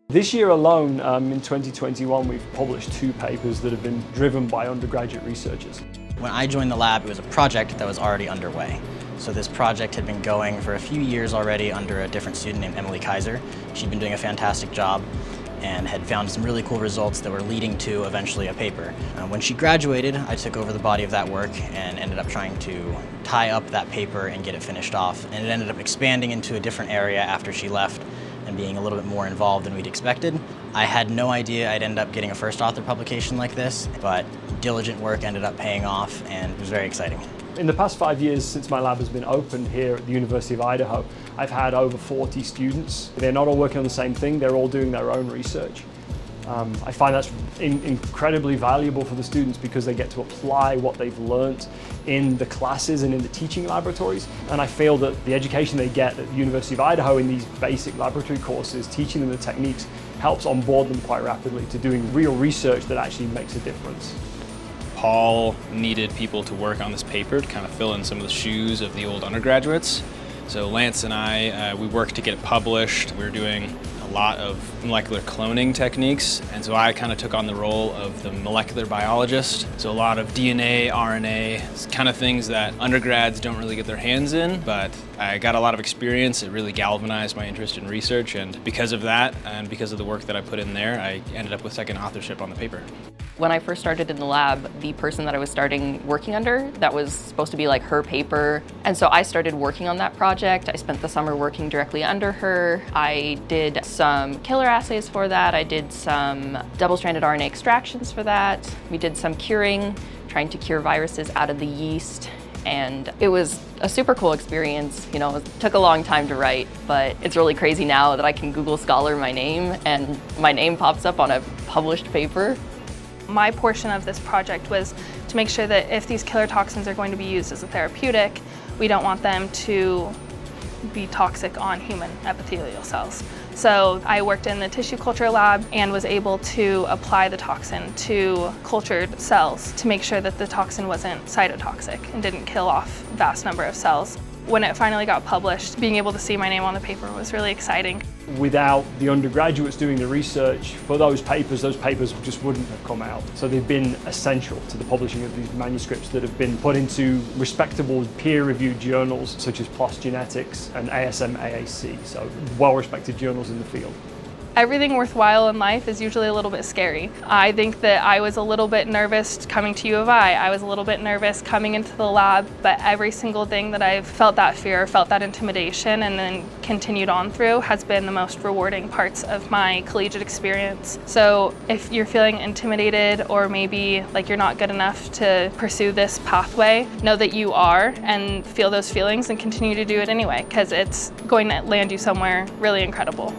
This year alone, in 2021, we've published 2 papers that have been driven by undergraduate researchers. When I joined the lab, it was a project that was already underway. So this project had been going for a few years already under a different student named Emily Kaiser. She'd been doing a fantastic job and had found some really cool results that were leading to eventually a paper. When she graduated, I took over the body of that work and ended up trying to tie up that paper and get it finished off. And it ended up expanding into a different area after she left and being a little bit more involved than we'd expected. I had no idea I'd end up getting a first author publication like this, but diligent work ended up paying off and it was very exciting. In the past 5 years since my lab has been open here at the University of Idaho, I've had over 40 students. They're not all working on the same thing, they're all doing their own research. I find that's incredibly valuable for the students because they get to apply what they've learnt in the classes and in the teaching laboratories. And I feel that the education they get at the University of Idaho in these basic laboratory courses, teaching them the techniques, helps onboard them quite rapidly to doing real research that actually makes a difference. Paul needed people to work on this paper to kind of fill in some of the shoes of the old undergraduates. So Lance and I, we worked to get it published. We were doing a lot of molecular cloning techniques, and so I kind of took on the role of the molecular biologist. So a lot of DNA, RNA, kind of things that undergrads don't really get their hands in, but I got a lot of experience. It really galvanized my interest in research, and because of that, and because of the work that I put in there, I ended up with second authorship on the paper. When I first started in the lab, the person that I was starting working under, that was supposed to be like her paper. And so I started working on that project. I spent the summer working directly under her. I did some killer assays for that. I did some double-stranded RNA extractions for that. We did some curing, trying to cure viruses out of the yeast. And it was a super cool experience. You know, it took a long time to write, but it's really crazy now that I can Google Scholar my name and my name pops up on a published paper. My portion of this project was to make sure that if these killer toxins are going to be used as a therapeutic, we don't want them to be toxic on human epithelial cells. So I worked in the tissue culture lab and was able to apply the toxin to cultured cells to make sure that the toxin wasn't cytotoxic and didn't kill off a vast number of cells. When it finally got published, being able to see my name on the paper was really exciting. Without the undergraduates doing the research for those papers just wouldn't have come out. So they've been essential to the publishing of these manuscripts that have been put into respectable peer-reviewed journals such as PLOS Genetics and ASM-AAC, so well-respected journals in the field. Everything worthwhile in life is usually a little bit scary. I think that I was a little bit nervous coming to U of I. I was a little bit nervous coming into the lab, but every single thing that I've felt that fear, felt that intimidation, and then continued on through has been the most rewarding parts of my collegiate experience. So if you're feeling intimidated or maybe like you're not good enough to pursue this pathway, know that you are and feel those feelings and continue to do it anyway, because it's going to land you somewhere really incredible.